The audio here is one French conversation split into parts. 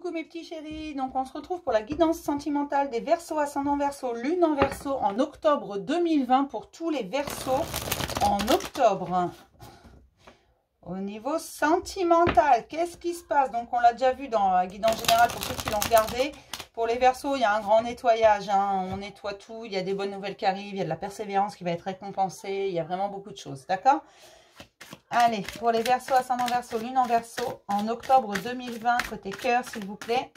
coucou mes petits chéris. Donc on se retrouve pour la guidance sentimentale des Verseaux, ascendant Verseau, lune en Verseau en octobre 2020 pour tous les Verseaux en octobre. Au niveau sentimental, qu'est-ce qui se passe? Donc on l'a déjà vu dans la guidance générale pour ceux qui l'ont regardé. Pour les Verseaux, il y a un grand nettoyage, hein. On nettoie tout, il y a des bonnes nouvelles qui arrivent, il y a de la persévérance qui va être récompensée, il y a vraiment beaucoup de choses, d'accord? Allez, pour les Verseaux, ascendant Verseau, lune en Verseau, en octobre 2020, côté cœur, s'il vous plaît.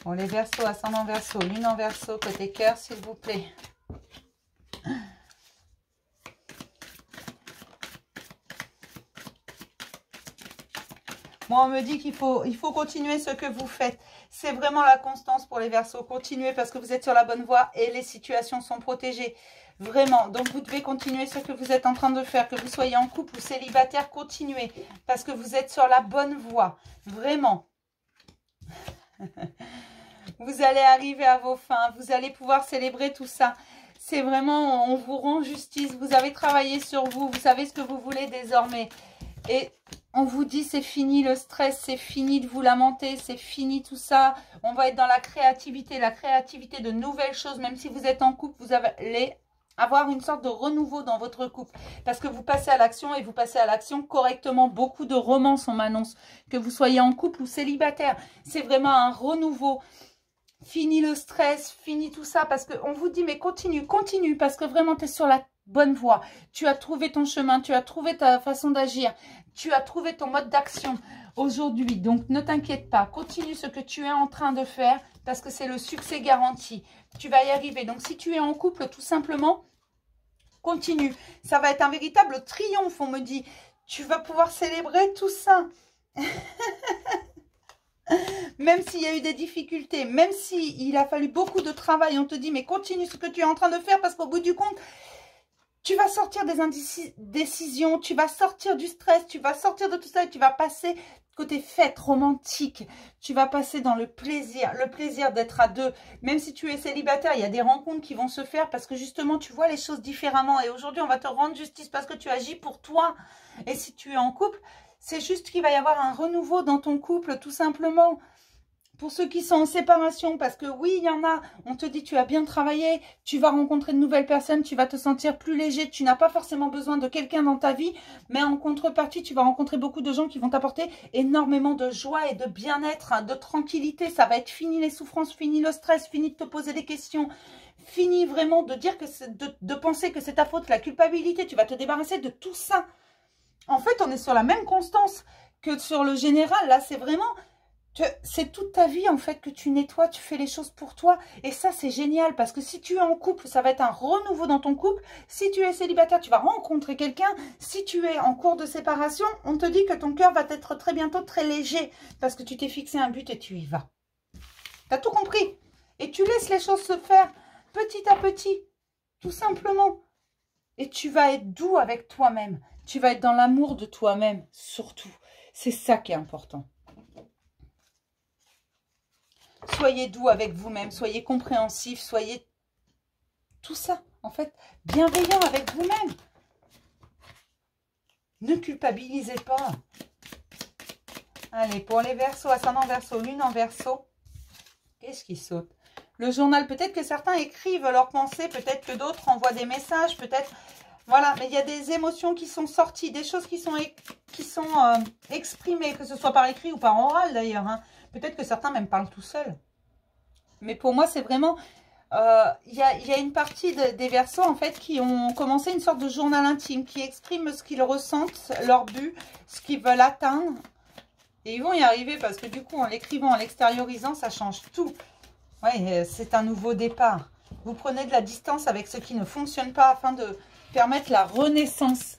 Pour les Verseaux, ascendant Verseau, lune en Verseau, côté cœur, s'il vous plaît. Moi, on me dit qu'il faut continuer ce que vous faites. C'est vraiment la constance pour les Verseaux. Continuez parce que vous êtes sur la bonne voie et les situations sont protégées. Vraiment. Donc, vous devez continuer ce que vous êtes en train de faire. Que vous soyez en couple ou célibataire, continuez. Parce que vous êtes sur la bonne voie. Vraiment. Vous allez arriver à vos fins. Vous allez pouvoir célébrer tout ça. C'est vraiment, on vous rend justice. Vous avez travaillé sur vous. Vous savez ce que vous voulez désormais. Et on vous dit c'est fini le stress, c'est fini de vous lamenter, c'est fini tout ça. On va être dans la créativité de nouvelles choses. Même si vous êtes en couple, vous allez avoir une sorte de renouveau dans votre couple. Parce que vous passez à l'action et vous passez à l'action correctement. Beaucoup de romances, on m'annonce. Que vous soyez en couple ou célibataire. C'est vraiment un renouveau. Fini le stress, fini tout ça. Parce qu'on vous dit mais continue, continue. Parce que vraiment tu es sur la bonne voie. Tu as trouvé ton chemin, tu as trouvé ta façon d'agir. Tu as trouvé ton mode d'action aujourd'hui. Donc, ne t'inquiète pas. Continue ce que tu es en train de faire parce que c'est le succès garanti. Tu vas y arriver. Donc, si tu es en couple, tout simplement, continue. Ça va être un véritable triomphe, on me dit. Tu vas pouvoir célébrer tout ça. Même s'il y a eu des difficultés, même s'il a fallu beaucoup de travail, on te dit, mais continue ce que tu es en train de faire parce qu'au bout du compte, tu vas sortir des indécisions, tu vas sortir du stress, tu vas sortir de tout ça et tu vas passer côté fête romantique. Tu vas passer dans le plaisir d'être à deux. Même si tu es célibataire, il y a des rencontres qui vont se faire parce que justement, tu vois les choses différemment. Et aujourd'hui, on va te rendre justice parce que tu agis pour toi. Et si tu es en couple, c'est juste qu'il va y avoir un renouveau dans ton couple, tout simplement. Pour ceux qui sont en séparation, parce que oui, il y en a, on te dit tu as bien travaillé, tu vas rencontrer de nouvelles personnes, tu vas te sentir plus léger, tu n'as pas forcément besoin de quelqu'un dans ta vie, mais en contrepartie, tu vas rencontrer beaucoup de gens qui vont t'apporter énormément de joie et de bien-être, de tranquillité. Ça va être fini les souffrances, fini le stress, fini de te poser des questions, fini vraiment de dire que de penser que c'est ta faute, la culpabilité, tu vas te débarrasser de tout ça. En fait, on est sur la même constance que sur le général, là, c'est vraiment... C'est toute ta vie, en fait, que tu nettoies, tu fais les choses pour toi. Et ça, c'est génial, parce que si tu es en couple, ça va être un renouveau dans ton couple. Si tu es célibataire, tu vas rencontrer quelqu'un. Si tu es en cours de séparation, on te dit que ton cœur va être très bientôt très léger, parce que tu t'es fixé un but et tu y vas. Tu as tout compris. Et tu laisses les choses se faire petit à petit, tout simplement. Et tu vas être doux avec toi-même. Tu vas être dans l'amour de toi-même, surtout. C'est ça qui est important. Soyez doux avec vous-même, soyez compréhensif, soyez tout ça, en fait, bienveillant avec vous-même. Ne culpabilisez pas. Allez, pour les Verseaux, ascendant Verseau, lune en Verseau, qu'est-ce qui saute? Le journal, peut-être que certains écrivent leurs pensées, peut-être que d'autres envoient des messages, peut-être... Voilà, mais il y a des émotions qui sont sorties, des choses qui sont exprimées, que ce soit par écrit ou par oral d'ailleurs, hein. Peut-être que certains même parlent tout seuls. Mais pour moi, c'est vraiment... Il y a une partie des Verseaux, en fait, qui ont commencé une sorte de journal intime, qui expriment ce qu'ils ressentent, leur but, ce qu'ils veulent atteindre. Et ils vont y arriver parce que du coup, en l'écrivant, en l'extériorisant, ça change tout. Oui, c'est un nouveau départ. Vous prenez de la distance avec ce qui ne fonctionne pas afin de permettre la renaissance.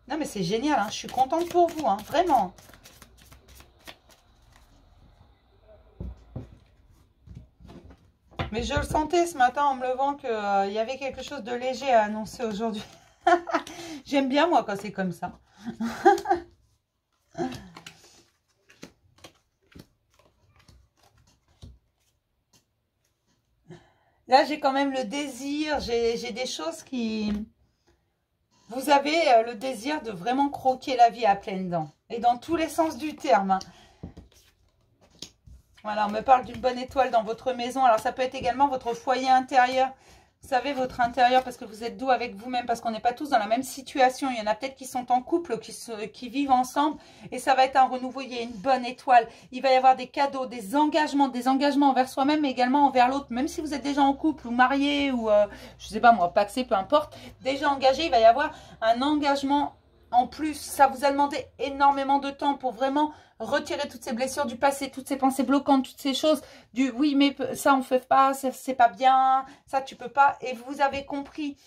Non, mais c'est génial, hein. Je suis contente pour vous, hein, vraiment. Mais je le sentais ce matin en me levant qu'il y avait quelque chose de léger à annoncer aujourd'hui. J'aime bien, moi, quand c'est comme ça. Là, j'ai quand même le désir. J'ai des choses qui... Vous avez le désir de vraiment croquer la vie à pleines dents. Et dans tous les sens du terme. Voilà, on me parle d'une bonne étoile dans votre maison. Alors, ça peut être également votre foyer intérieur. Vous savez, votre intérieur, parce que vous êtes doux avec vous-même, parce qu'on n'est pas tous dans la même situation. Il y en a peut-être qui sont en couple, qui vivent ensemble. Et ça va être un renouveau. Il y a une bonne étoile. Il va y avoir des cadeaux, des engagements envers soi-même, mais également envers l'autre. Même si vous êtes déjà en couple ou marié ou, je sais pas moi, paxé, peu importe. Déjà engagé, il va y avoir un engagement en plus. Ça vous a demandé énormément de temps pour vraiment retirer toutes ces blessures du passé, toutes ces pensées bloquantes, toutes ces choses du oui mais ça on fait pas, c'est pas bien, ça tu peux pas. Et vous avez compris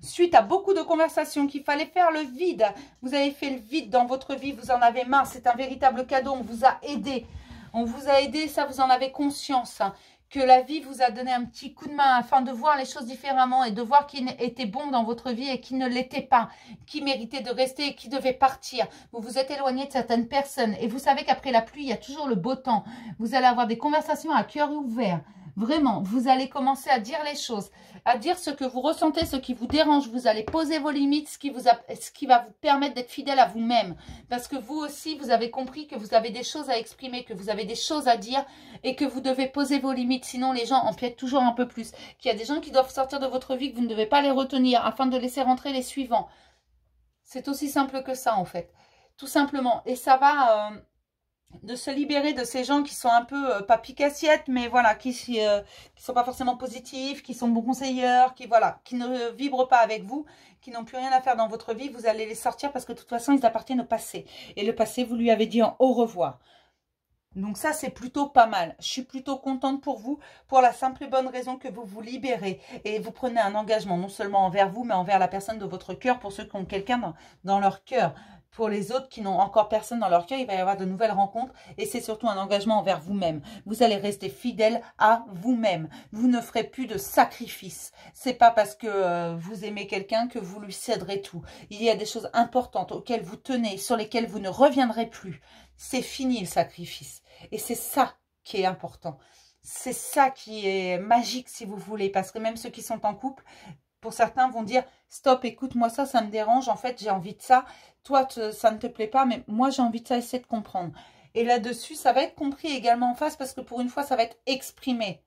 suite à beaucoup de conversations qu'il fallait faire le vide. Vous avez fait le vide dans votre vie, vous en avez marre, c'est un véritable cadeau, on vous a aidé. On vous a aidé, ça vous en avez conscience. Que la vie vous a donné un petit coup de main afin de voir les choses différemment et de voir qui était bon dans votre vie et qui ne l'était pas, qui méritait de rester et qui devait partir. Vous vous êtes éloigné de certaines personnes et vous savez qu'après la pluie, il y a toujours le beau temps. Vous allez avoir des conversations à cœur ouvert. Vraiment, vous allez commencer à dire les choses, à dire ce que vous ressentez, ce qui vous dérange. Vous allez poser vos limites, ce qui va vous permettre d'être fidèle à vous-même. Parce que vous aussi, vous avez compris que vous avez des choses à exprimer, que vous avez des choses à dire et que vous devez poser vos limites. Sinon, les gens empiètent toujours un peu plus. Qu'il y a des gens qui doivent sortir de votre vie, que vous ne devez pas les retenir afin de laisser rentrer les suivants. C'est aussi simple que ça, en fait. Tout simplement. Et ça va... de se libérer de ces gens qui sont un peu, pas pique-assiette, mais voilà, qui sont pas forcément positifs, qui sont bons conseilleurs, qui ne vibrent pas avec vous, qui n'ont plus rien à faire dans votre vie. Vous allez les sortir parce que de toute façon, ils appartiennent au passé. Et le passé, vous lui avez dit au revoir. Donc ça, c'est plutôt pas mal. Je suis plutôt contente pour vous, pour la simple et bonne raison que vous vous libérez. Et vous prenez un engagement, non seulement envers vous, mais envers la personne de votre cœur, pour ceux qui ont quelqu'un dans leur cœur. Pour les autres qui n'ont encore personne dans leur cœur, il va y avoir de nouvelles rencontres. Et c'est surtout un engagement envers vous-même. Vous allez rester fidèle à vous-même. Vous ne ferez plus de sacrifices. C'est pas parce que vous aimez quelqu'un que vous lui céderez tout. Il y a des choses importantes auxquelles vous tenez, sur lesquelles vous ne reviendrez plus. C'est fini le sacrifice. Et c'est ça qui est important. C'est ça qui est magique si vous voulez. Parce que même ceux qui sont en couple, pour certains vont dire « Stop, écoute-moi ça me dérange. En fait, j'ai envie de ça. Toi, ça ne te plaît pas, mais moi, j'ai envie de ça. Essaie de comprendre. » Et là-dessus, ça va être compris également en face parce que pour une fois, ça va être exprimé.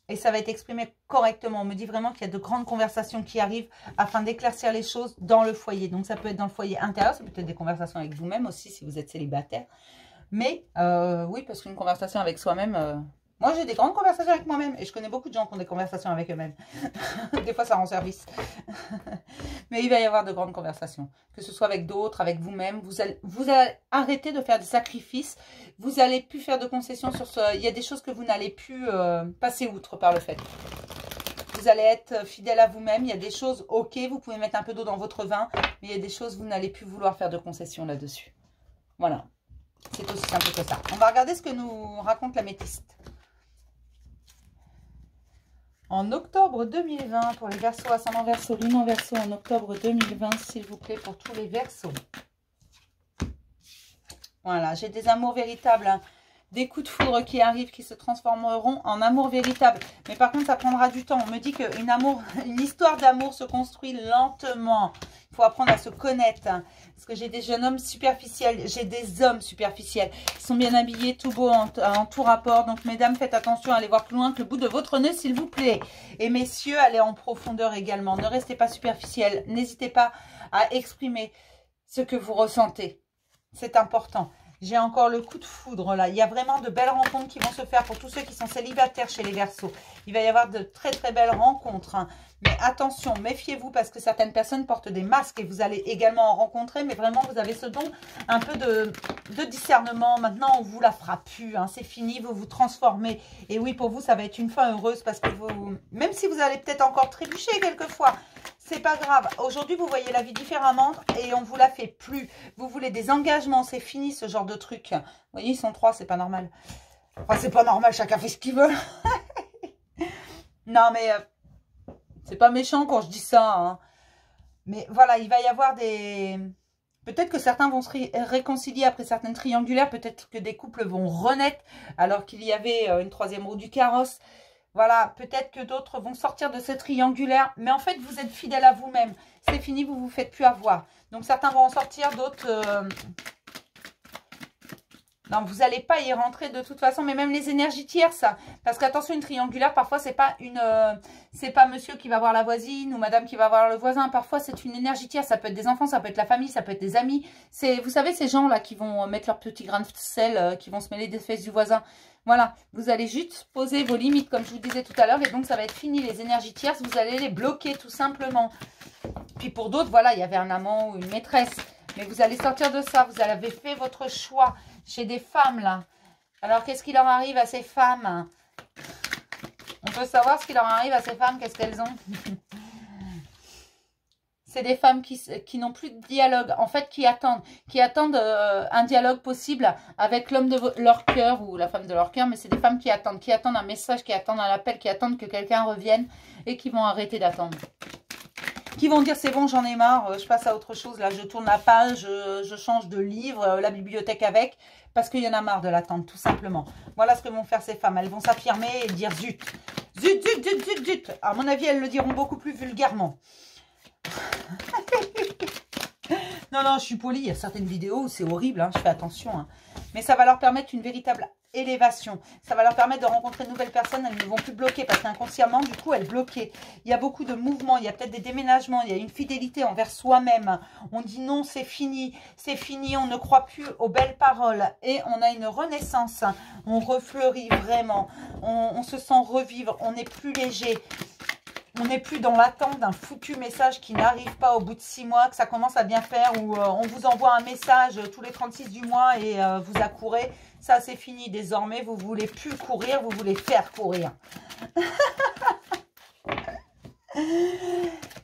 Et ça va être exprimé correctement. On me dit vraiment qu'il y a de grandes conversations qui arrivent afin d'éclaircir les choses dans le foyer. Donc, ça peut être dans le foyer intérieur. Ça peut être des conversations avec vous-même aussi si vous êtes célibataire. Mais oui, parce qu'une conversation avec soi-même... moi, j'ai des grandes conversations avec moi-même. Et je connais beaucoup de gens qui ont des conversations avec eux-mêmes. Des fois, ça rend service. Mais il va y avoir de grandes conversations. Que ce soit avec d'autres, avec vous-même. Vous allez arrêter de faire des sacrifices. Vous n'allez plus faire de concessions sur ce... Il y a des choses que vous n'allez plus passer outre par le fait. Vous allez être fidèle à vous-même. Il y a des choses, ok, vous pouvez mettre un peu d'eau dans votre vin. Mais il y a des choses, vous n'allez plus vouloir faire de concessions là-dessus. Voilà. C'est aussi simple que ça. On va regarder ce que nous raconte l'améthyste. En octobre 2020, pour les Verseaux, ascendant Verseau, lune en Verseau, en octobre 2020, s'il vous plaît, pour tous les Verseaux. Voilà, j'ai des amours véritables, hein. Des coups de foudre qui arrivent, qui se transformeront en amour véritable. Mais par contre, ça prendra du temps. On me dit qu'une histoire d'amour se construit lentement. Il faut apprendre à se connaître. Hein. Parce que j'ai des jeunes hommes superficiels. J'ai des hommes superficiels. Ils sont bien habillés, tout beau, en tout rapport. Donc, mesdames, faites attention à aller voir plus loin que le bout de votre nez, s'il vous plaît. Et messieurs, allez en profondeur également. Ne restez pas superficiels. N'hésitez pas à exprimer ce que vous ressentez. C'est important. J'ai encore le coup de foudre là. Il y a vraiment de belles rencontres qui vont se faire pour tous ceux qui sont célibataires chez les Verseaux. Il va y avoir de très très belles rencontres. Hein. Mais attention, méfiez-vous parce que certaines personnes portent des masques et vous allez également en rencontrer. Mais vraiment, vous avez ce don un peu de discernement. Maintenant, on vous la fera plus. Hein. C'est fini, vous vous transformez. Et oui, pour vous, ça va être une fin heureuse parce que vous, même si vous allez peut-être encore trébucher quelquefois, c'est pas grave. Aujourd'hui, vous voyez la vie différemment et on vous la fait plus. Vous voulez des engagements, c'est fini ce genre de truc. Vous voyez, ils sont trois, c'est pas normal. Enfin, c'est pas normal, chacun fait ce qu'il veut. Non, mais c'est pas méchant quand je dis ça. Hein. Mais voilà, il va y avoir des... Peut-être que certains vont se réconcilier après certaines triangulaires. Peut-être que des couples vont renaître alors qu'il y avait une troisième roue du carrosse. Voilà, peut-être que d'autres vont sortir de ce triangulaire. Mais en fait, vous êtes fidèle à vous-même. C'est fini, vous ne vous faites plus avoir. Donc, certains vont en sortir, d'autres... Non, vous n'allez pas y rentrer de toute façon, mais même les énergies tierces. Parce qu'attention, une triangulaire, parfois, c'est pas c'est pas monsieur qui va voir la voisine ou madame qui va voir le voisin. Parfois, c'est une énergie tierce. Ça peut être des enfants, ça peut être la famille, ça peut être des amis. Vous savez, ces gens-là qui vont mettre leur petit grain de sel, qui vont se mêler des fesses du voisin. Voilà, vous allez juste poser vos limites, comme je vous disais tout à l'heure. Et donc, ça va être fini, les énergies tierces. Vous allez les bloquer, tout simplement. Puis pour d'autres, voilà, il y avait un amant ou une maîtresse. Mais vous allez sortir de ça. Vous avez fait votre choix. Chez des femmes, là. Alors, qu'est-ce qui leur arrive à ces femmes? On peut savoir ce qui leur arrive à ces femmes. Qu'est-ce qu'elles ont? C'est des femmes qui n'ont plus de dialogue. En fait, qui attendent un dialogue possible avec l'homme de leur cœur ou la femme de leur cœur. Mais c'est des femmes qui attendent un message, qui attendent un appel, qui attendent que quelqu'un revienne et qui vont arrêter d'attendre. Qui vont dire c'est bon, j'en ai marre, je passe à autre chose, là je tourne la page, je change de livre, la bibliothèque avec, parce qu'il y en a marre de l'attendre, tout simplement. Voilà ce que vont faire ces femmes, elles vont s'affirmer et dire zut, zut, zut, zut, zut, zut. À mon avis, elles le diront beaucoup plus vulgairement. Non, non, je suis polie, il y a certaines vidéos où c'est horrible, hein, je fais attention. Hein. Mais ça va leur permettre une véritable élévation. Ça va leur permettre de rencontrer de nouvelles personnes, elles ne vont plus bloquer parce qu'inconsciemment, du coup, elles bloquaient. Il y a beaucoup de mouvements, il y a peut-être des déménagements, il y a une fidélité envers soi-même. On dit non, c'est fini, on ne croit plus aux belles paroles et on a une renaissance. On refleurit vraiment, on se sent revivre, on est plus léger. On n'est plus dans l'attente d'un foutu message qui n'arrive pas au bout de 6 mois, que ça commence à bien faire, où on vous envoie un message tous les 36 du mois et vous accourez. Ça, c'est fini. Désormais, vous ne voulez plus courir, vous voulez faire courir.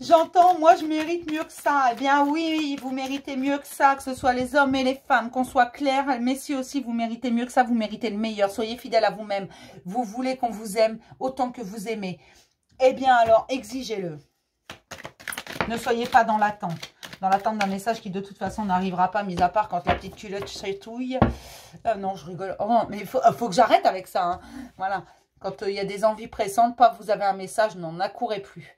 J'entends, moi, je mérite mieux que ça. Eh bien, oui, vous méritez mieux que ça, que ce soit les hommes et les femmes, qu'on soit clair. Messieurs aussi, vous méritez mieux que ça, vous méritez le meilleur. Soyez fidèles à vous-même. Vous voulez qu'on vous aime autant que vous aimez. Eh bien alors, exigez-le. Ne soyez pas dans l'attente. Dans l'attente d'un message qui de toute façon n'arrivera pas, mis à part quand la petite culotte chatouille. Non, je rigole. Oh, mais il faut que j'arrête avec ça. Hein. Voilà. Quand il y a des envies pressantes, pas vous avez un message, non, n'accourez plus.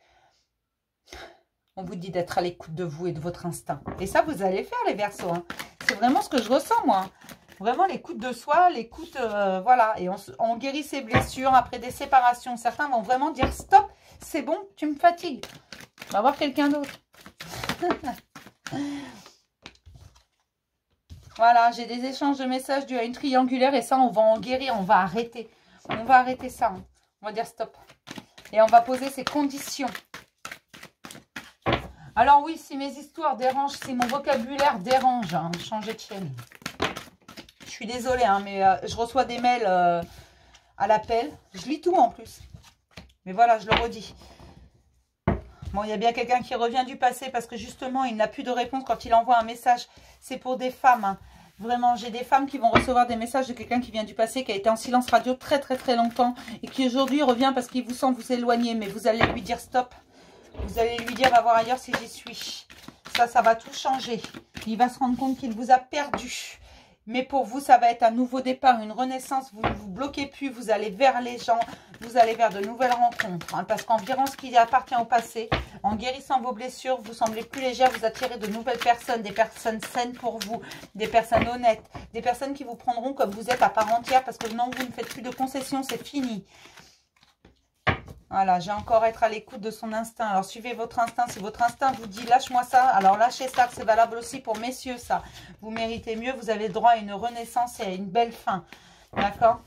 On vous dit d'être à l'écoute de vous et de votre instinct. Et ça, vous allez faire, les Verseaux. Hein. C'est vraiment ce que je ressens, moi. Vraiment l'écoute de soi, l'écoute, voilà. Et on guérit ses blessures après des séparations. Certains vont vraiment dire stop, c'est bon, tu me fatigues. On va voir quelqu'un d'autre. Voilà, j'ai des échanges de messages dus à une triangulaire et ça, on va en guérir, on va arrêter. On va arrêter ça. Hein. On va dire stop. Et on va poser ces conditions. Alors oui, si mes histoires dérangent, si mon vocabulaire dérange, hein, changez de chaîne. Je suis désolée, hein, mais je reçois des mails à l'appel. Je lis tout en plus. Mais voilà, je le redis. Bon, il y a bien quelqu'un qui revient du passé parce que justement, il n'a plus de réponse quand il envoie un message. C'est pour des femmes. Hein. Vraiment, j'ai des femmes qui vont recevoir des messages de quelqu'un qui vient du passé, qui a été en silence radio très très très longtemps et qui aujourd'hui revient parce qu'il vous sent vous éloigner. Mais vous allez lui dire stop. Vous allez lui dire va voir ailleurs si j'y suis. Ça va tout changer. Il va se rendre compte qu'il vous a perdu. Mais pour vous, ça va être un nouveau départ, une renaissance. Vous ne vous bloquez plus, vous allez vers les gens, vous allez vers de nouvelles rencontres. Hein, parce qu'en virant ce qui appartient au passé, en guérissant vos blessures, vous semblez plus légère, vous attirez de nouvelles personnes, des personnes saines pour vous, des personnes honnêtes, des personnes qui vous prendront comme vous êtes à part entière. Parce que non, vous ne faites plus de concessions, c'est fini. Voilà, j'ai encore être à l'écoute de son instinct. Alors, suivez votre instinct. Si votre instinct vous dit, lâche-moi ça, alors lâchez ça. C'est valable aussi pour messieurs, ça. Vous méritez mieux. Vous avez le droit à une renaissance et à une belle fin. D'accord?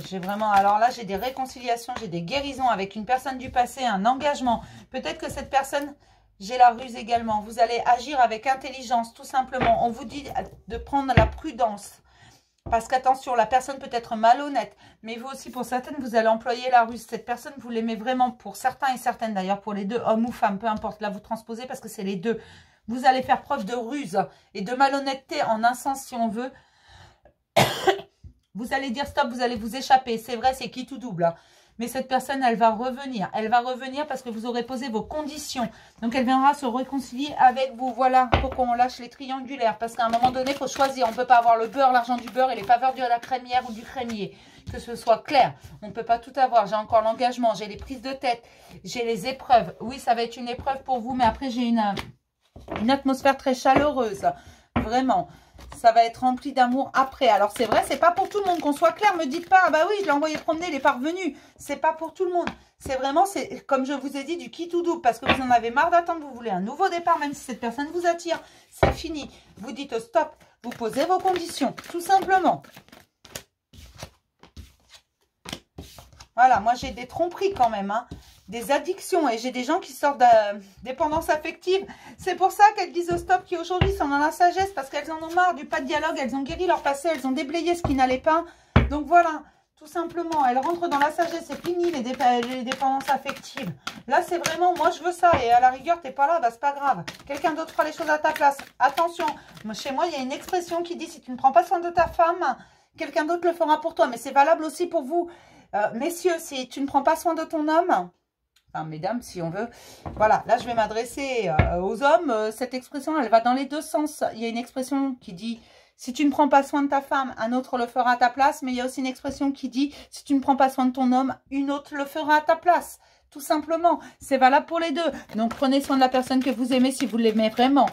J'ai vraiment... Alors là, j'ai des réconciliations, j'ai des guérisons avec une personne du passé, un engagement. Peut-être que cette personne... J'ai la ruse également. Vous allez agir avec intelligence, tout simplement. On vous dit de prendre la prudence. Parce qu'attention, la personne peut être malhonnête, mais vous aussi, pour certaines, vous allez employer la ruse. Cette personne, vous l'aimez vraiment, pour certains et certaines d'ailleurs, pour les deux, hommes ou femmes, peu importe. Là, vous transposez parce que c'est les deux. Vous allez faire preuve de ruse et de malhonnêteté en un sens, si on veut. Vous allez dire stop, vous allez vous échapper. C'est vrai, c'est qui tout double. Hein. Mais cette personne, elle va revenir. Elle va revenir parce que vous aurez posé vos conditions. Donc, elle viendra se réconcilier avec vous. Voilà, pour qu'on lâche les triangulaires. Parce qu'à un moment donné, il faut choisir. On ne peut pas avoir le beurre, l'argent du beurre et les faveurs de la crémière ou du crémier. Que ce soit clair. On ne peut pas tout avoir. J'ai encore l'engagement, j'ai les prises de tête, j'ai les épreuves. Oui, ça va être une épreuve pour vous, mais après, j'ai une atmosphère très chaleureuse. Vraiment. Ça va être rempli d'amour après. Alors, c'est vrai, c'est pas pour tout le monde, qu'on soit clair. Me dites pas, ah bah oui, je l'ai envoyé promener, il est pas revenu. C'est pas pour tout le monde. C'est vraiment, c'est comme je vous ai dit, du qui ou double. Parce que vous en avez marre d'attendre, vous voulez un nouveau départ, même si cette personne vous attire. C'est fini. Vous dites stop. Vous posez vos conditions, tout simplement. Voilà, moi j'ai des tromperies quand même, hein, des addictions et j'ai des gens qui sortent de dépendance affective. C'est pour ça qu'elles disent au stop qui aujourd'hui sont dans la sagesse parce qu'elles en ont marre du pas de dialogue, elles ont guéri leur passé, elles ont déblayé ce qui n'allait pas. Donc voilà, tout simplement, elles rentrent dans la sagesse, c'est fini les dépendances affectives. Là c'est vraiment, moi je veux ça et à la rigueur t'es pas là, bah c'est pas grave. Quelqu'un d'autre fera les choses à ta place. Attention, chez moi il y a une expression qui dit si tu ne prends pas soin de ta femme, quelqu'un d'autre le fera pour toi. Mais c'est valable aussi pour vous. Messieurs, si tu ne prends pas soin de ton homme, enfin mesdames si on veut, voilà, là je vais m'adresser aux hommes, cette expression elle va dans les deux sens. Il y a une expression qui dit si tu ne prends pas soin de ta femme, un autre le fera à ta place, mais il y a aussi une expression qui dit si tu ne prends pas soin de ton homme, une autre le fera à ta place. Tout simplement, c'est valable pour les deux. Donc prenez soin de la personne que vous aimez si vous l'aimez vraiment.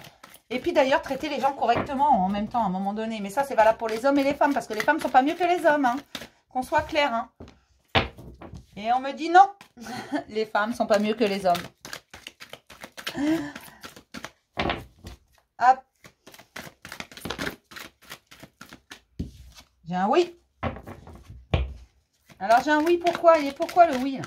Et puis d'ailleurs, traitez les gens correctement en même temps à un moment donné. Mais ça c'est valable pour les hommes et les femmes, parce que les femmes ne sont pas mieux que les hommes, hein. Qu'on soit clair, hein. Et on me dit non, les femmes sont pas mieux que les hommes. Hop. J'ai un oui. Alors j'ai un oui, pourquoi? Et pourquoi le oui?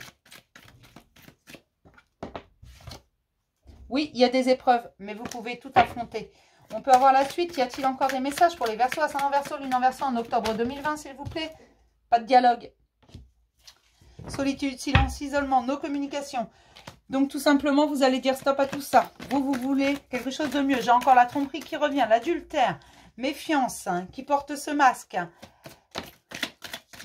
Oui, il y a des épreuves, mais vous pouvez tout affronter. On peut avoir la suite. Y a-t-il encore des messages pour les Verseaux, ascendant Verseau, lune en Verseau en octobre 2020, s'il vous plaît? Pas de dialogue. Solitude, silence, isolement, nos communications. Donc tout simplement, vous allez dire stop à tout ça. Vous voulez quelque chose de mieux. J'ai encore la tromperie qui revient, l'adultère, méfiance, hein, qui porte ce masque.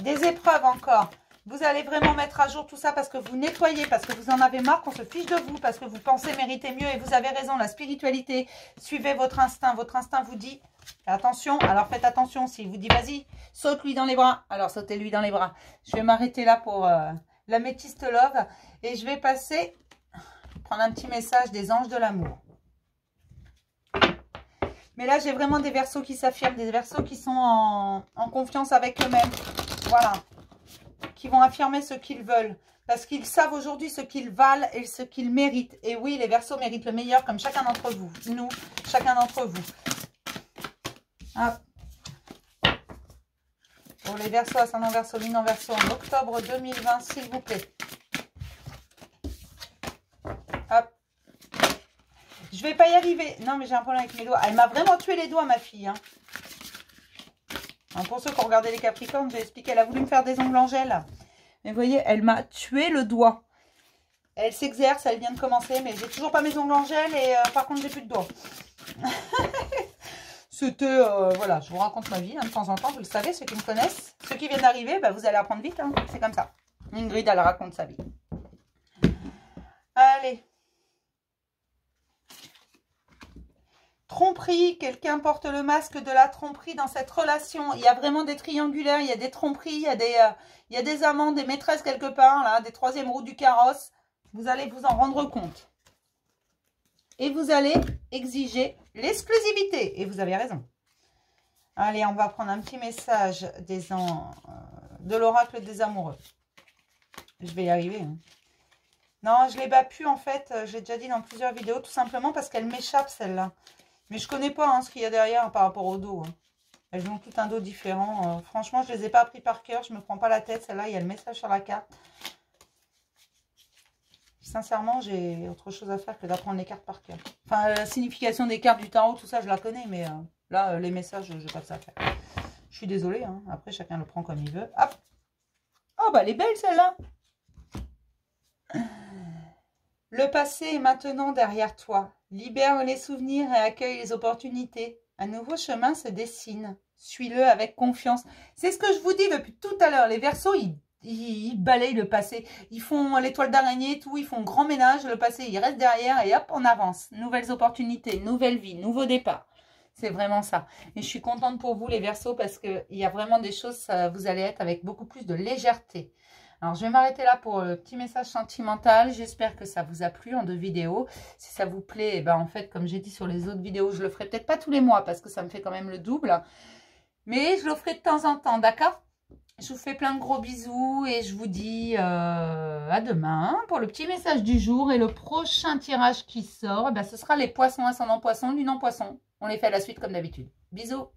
Des épreuves encore. Vous allez vraiment mettre à jour tout ça parce que vous nettoyez, parce que vous en avez marre qu'on se fiche de vous, parce que vous pensez mériter mieux et vous avez raison, la spiritualité. Suivez votre instinct vous dit attention, alors faites attention. S'il vous dit vas-y, saute-lui dans les bras, alors sautez-lui dans les bras. Je vais m'arrêter là pour la métiste love et je vais passer, prendre un petit message des anges de l'amour. Mais là, j'ai vraiment des Verseaux qui s'affirment, des Verseaux qui sont en confiance avec eux-mêmes. Voilà. Qui vont affirmer ce qu'ils veulent. Parce qu'ils savent aujourd'hui ce qu'ils valent et ce qu'ils méritent. Et oui, les Verseaux méritent le meilleur comme chacun d'entre vous. Nous, chacun d'entre vous. Hop. Pour les Verseaux, ascendant Verseau, lune en Verseau en octobre 2020, s'il vous plaît. Hop. Je vais pas y arriver. Non, mais j'ai un problème avec mes doigts. Elle m'a vraiment tué les doigts, ma fille. Hein. Alors, pour ceux qui ont regardé les Capricornes, j'ai expliqué. Elle a voulu me faire des ongles en gel. Mais vous voyez, elle m'a tué le doigt. Elle s'exerce, elle vient de commencer. Mais j'ai toujours pas mes ongles en gel. Et par contre, j'ai plus de doigts. C'était, voilà, je vous raconte ma vie. Hein, de temps en temps, vous le savez, ceux qui me connaissent. Ceux qui viennent d'arriver, bah, vous allez apprendre vite. Hein, c'est comme ça. Ingrid, elle raconte sa vie. Allez. Tromperie, quelqu'un porte le masque de la tromperie dans cette relation. Il y a vraiment des triangulaires, il y a des tromperies, il y a des amants, des maîtresses quelque part, là, des troisièmes roues du carrosse. Vous allez vous en rendre compte. Et vous allez exiger l'exclusivité. Et vous avez raison. Allez, on va prendre un petit message de l'oracle des amoureux. Je vais y arriver. Hein. Non, je ne les bats plus en fait. J'ai déjà dit dans plusieurs vidéos, tout simplement parce qu'elle m'échappe celle-là. Mais je ne connais pas hein, ce qu'il y a derrière par rapport au dos. Hein. Elles ont tout un dos différent. Franchement, je ne les ai pas appris par cœur. Je ne me prends pas la tête. Celle-là, il y a le message sur la carte. Sincèrement, j'ai autre chose à faire que d'apprendre les cartes par cœur. Enfin, la signification des cartes du tarot, tout ça, je la connais. Mais là, les messages, je n'ai pas que ça à faire. Je suis désolée. Hein. Après, chacun le prend comme il veut. Hop. Oh, bah, elle est belle, celle-là. Le passé est maintenant derrière toi. Libère les souvenirs et accueille les opportunités. Un nouveau chemin se dessine. Suis-le avec confiance. C'est ce que je vous dis depuis tout à l'heure. Les Verseaux, ils balayent le passé. Ils font l'étoile d'araignée, tout, ils font grand ménage, le passé, il reste derrière et hop, on avance. Nouvelles opportunités, nouvelle vie, nouveau départ. C'est vraiment ça. Et je suis contente pour vous les Verseaux parce qu'il y a vraiment des choses, vous allez être avec beaucoup plus de légèreté. Alors, je vais m'arrêter là pour le petit message sentimental. J'espère que ça vous a plu en 2 vidéos. Si ça vous plaît, eh ben, en fait, comme j'ai dit sur les autres vidéos, je le ferai peut-être pas tous les mois parce que ça me fait quand même le double. Mais je le ferai de temps en temps, d'accord? Je vous fais plein de gros bisous et je vous dis à demain pour le petit message du jour. Et le prochain tirage qui sort, eh ben, ce sera les poissons, ascendant poisson, lune en poisson. On les fait à la suite comme d'habitude. Bisous!